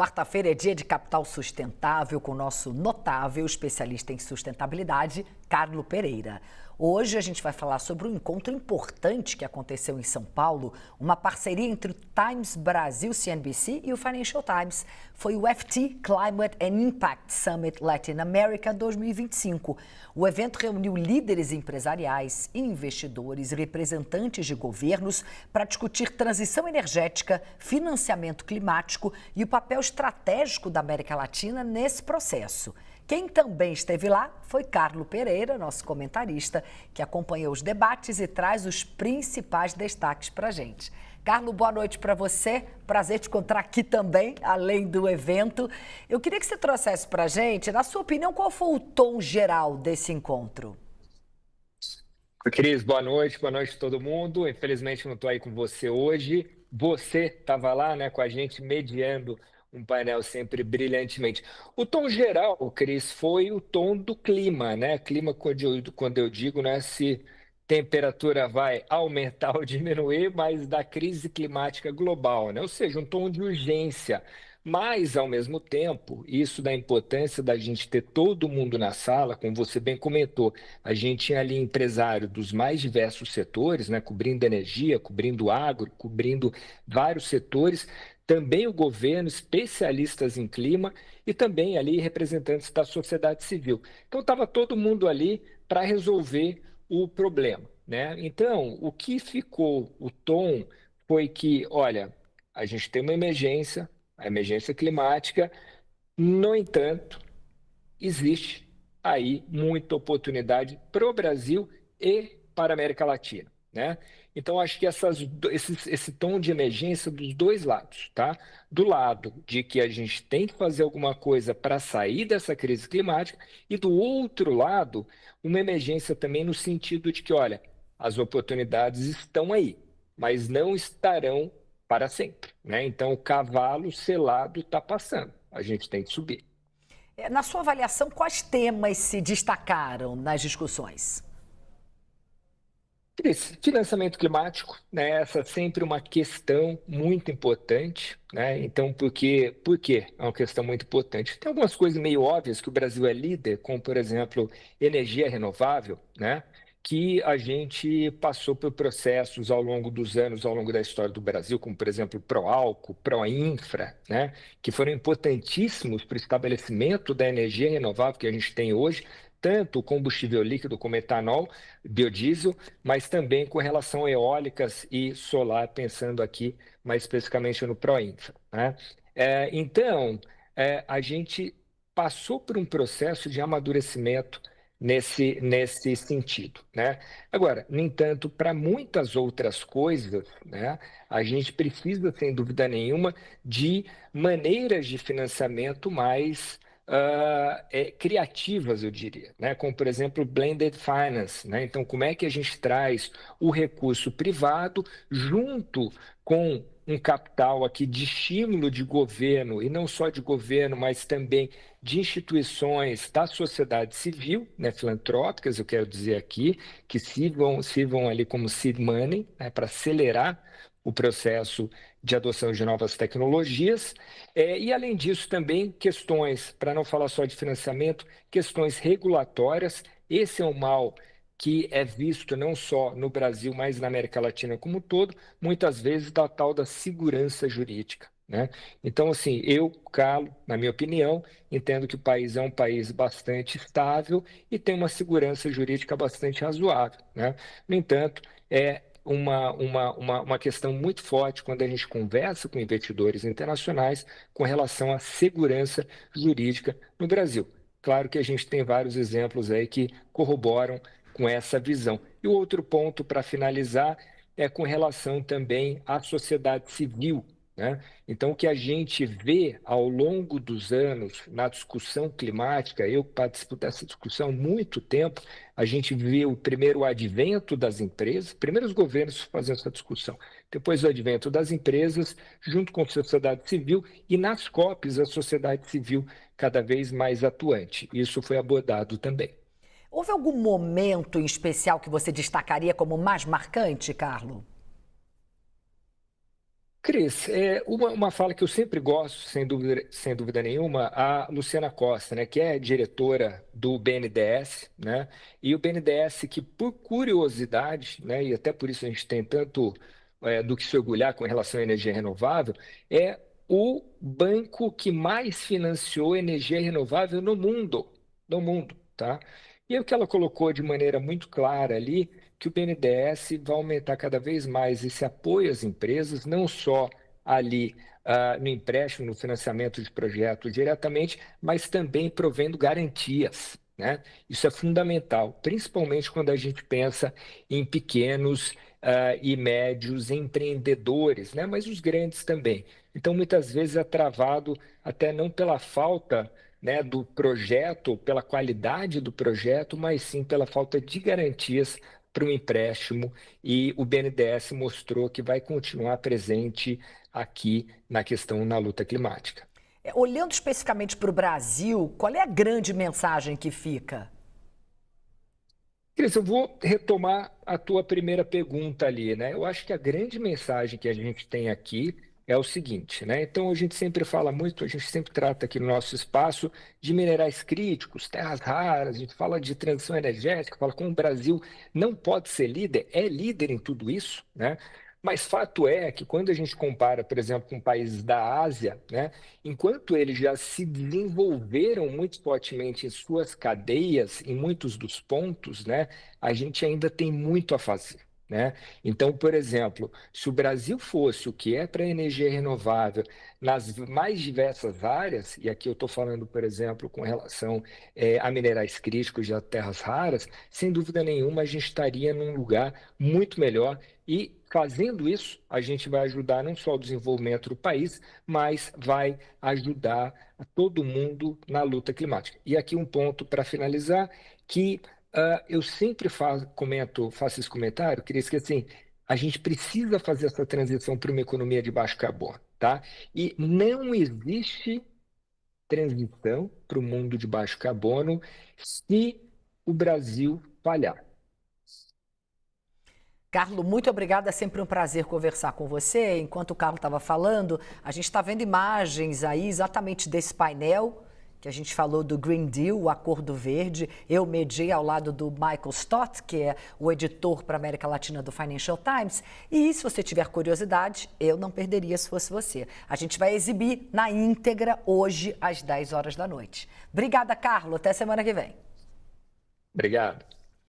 Quarta-feira é dia de Capital Sustentável com o nosso notável especialista em sustentabilidade, Carlo Pereira. Hoje a gente vai falar sobre um encontro importante que aconteceu em São Paulo, uma parceria entre o Times Brasil CNBC e o Financial Times. Foi o FT Climate and Impact Summit Latin America 2025. O evento reuniu líderes empresariais, investidores e representantes de governos para discutir transição energética, financiamento climático e o papel estratégico da América Latina nesse processo. Quem também esteve lá foi Carlo Pereira, nosso comentarista, que acompanhou os debates e traz os principais destaques para a gente. Carlo, boa noite para você. Prazer te encontrar aqui também, além do evento. Eu queria que você trouxesse para a gente, na sua opinião, qual foi o tom geral desse encontro? Cris, boa noite a todo mundo. Infelizmente não estou aí com você hoje. Você estava lá, né, com a gente, mediando um painel sempre brilhantemente. O tom geral, Cris, foi o tom do clima, né? Clima, quando eu digo, né, se temperatura vai aumentar ou diminuir, mas da crise climática global, né? Ou seja, um tom de urgência. Mas, ao mesmo tempo, isso da importância da gente ter todo mundo na sala, como você bem comentou, a gente tinha ali empresário dos mais diversos setores, né, cobrindo energia, cobrindo agro, cobrindo vários setores, também o governo, especialistas em clima e também ali representantes da sociedade civil. Então estava todo mundo ali para resolver o problema, né? Então, o que ficou, o tom foi que, olha, a gente tem uma emergência, a emergência climática, no entanto, existe aí muita oportunidade para o Brasil e para a América Latina, né? Então, acho que esse tom de emergência dos dois lados, tá? Do lado de que a gente tem que fazer alguma coisa para sair dessa crise climática e do outro lado, uma emergência também no sentido de que, olha, as oportunidades estão aí, mas não estarão para sempre, né? Então, o cavalo selado está passando, a gente tem que subir. Na sua avaliação, quais temas se destacaram nas discussões? Cris, financiamento climático, né? Essa é sempre uma questão muito importante, né? Então, por quê? É uma questão muito importante. Tem algumas coisas meio óbvias que o Brasil é líder, como, por exemplo, energia renovável, né? Que a gente passou por processos ao longo dos anos, ao longo da história do Brasil, como, por exemplo, Proálcool, Proinfra, né? Que foram importantíssimos para o estabelecimento da energia renovável que a gente tem hoje, tanto o combustível líquido como etanol, biodiesel, mas também com relação a eólicas e solar, pensando aqui mais especificamente no Proinfra, né? Então, a gente passou por um processo de amadurecimento nesse sentido, né? Agora, no entanto, para muitas outras coisas, né, a gente precisa, sem dúvida nenhuma, de maneiras de financiamento mais criativas, eu diria, né? Como, por exemplo, blended finance, né? Então, como é que a gente traz o recurso privado junto com um capital aqui de estímulo de governo, e não só de governo, mas também de instituições da sociedade civil, né, filantrópicas, eu quero dizer aqui, que sirvam ali como seed money, né, para acelerar o processo de adoção de novas tecnologias. E, além disso, também questões, para não falar só de financiamento, questões regulatórias. Esse é um mal que é visto não só no Brasil, mas na América Latina como um todo, muitas vezes da tal da segurança jurídica, né? Então, assim, eu, Carlo, na minha opinião, entendo que o país é um país bastante estável e tem uma segurança jurídica bastante razoável, né? No entanto, é uma questão muito forte quando a gente conversa com investidores internacionais com relação à segurança jurídica no Brasil. Claro que a gente tem vários exemplos aí que corroboram com essa visão. E o outro ponto, para finalizar, é com relação também à sociedade civil, né? Então, o que a gente vê ao longo dos anos na discussão climática, eu participo dessa discussão há muito tempo, a gente viu primeiro o advento das empresas, primeiro os governos fazendo essa discussão, depois o advento das empresas, junto com a sociedade civil, e nas COPs a sociedade civil cada vez mais atuante. Isso foi abordado também. Houve algum momento em especial que você destacaria como mais marcante, Carlo? Cris, uma fala que eu sempre gosto, sem dúvida nenhuma, a Luciana Costa, né, que é diretora do BNDES, né, e o BNDES que, por curiosidade, né, e até por isso a gente tem tanto do que se orgulhar com relação à energia renovável, é o banco que mais financiou energia renovável no mundo, tá? E o que ela colocou de maneira muito clara ali, que o BNDES vai aumentar cada vez mais esse apoio às empresas, não só ali no empréstimo, no financiamento de projetos diretamente, mas também provendo garantias, né? Isso é fundamental, principalmente quando a gente pensa em pequenos e médios empreendedores, né? Mas os grandes também. Então, muitas vezes é travado até não pela falta, né, do projeto, pela qualidade do projeto, mas sim pela falta de garantias para o empréstimo. E o BNDES mostrou que vai continuar presente aqui na questão na luta climática. Olhando especificamente para o Brasil, qual é a grande mensagem que fica? Cris, eu vou retomar a tua primeira pergunta ali, né? Eu acho que a grande mensagem que a gente tem aqui é o seguinte, né? Então a gente sempre fala muito, a gente sempre trata aqui no nosso espaço de minerais críticos, terras raras, a gente fala de transição energética, fala como o Brasil não pode ser líder, é líder em tudo isso, né? Mas fato é que quando a gente compara, por exemplo, com países da Ásia, né? Enquanto eles já se desenvolveram muito fortemente em suas cadeias, em muitos dos pontos, né, a gente ainda tem muito a fazer. Né? Então, por exemplo, se o Brasil fosse o que é para energia renovável nas mais diversas áreas, e aqui eu estou falando, por exemplo, com relação a minerais críticos e a terras raras, sem dúvida nenhuma a gente estaria num lugar muito melhor e fazendo isso, a gente vai ajudar não só o desenvolvimento do país, mas vai ajudar a todo mundo na luta climática. E aqui um ponto para finalizar, que eu sempre faço esse comentário, Cris, que assim, a gente precisa fazer essa transição para uma economia de baixo carbono, tá? E não existe transição para o mundo de baixo carbono se o Brasil falhar. Carlo, muito obrigada. É sempre um prazer conversar com você. Enquanto o Carlo estava falando, a gente está vendo imagens aí exatamente desse painel que a gente falou do Green Deal, o Acordo Verde. Eu mediei ao lado do Michael Stott, que é o editor para a América Latina do Financial Times. E se você tiver curiosidade, eu não perderia se fosse você. A gente vai exibir na íntegra hoje às 10 horas da noite. Obrigada, Carlo. Até semana que vem. Obrigado.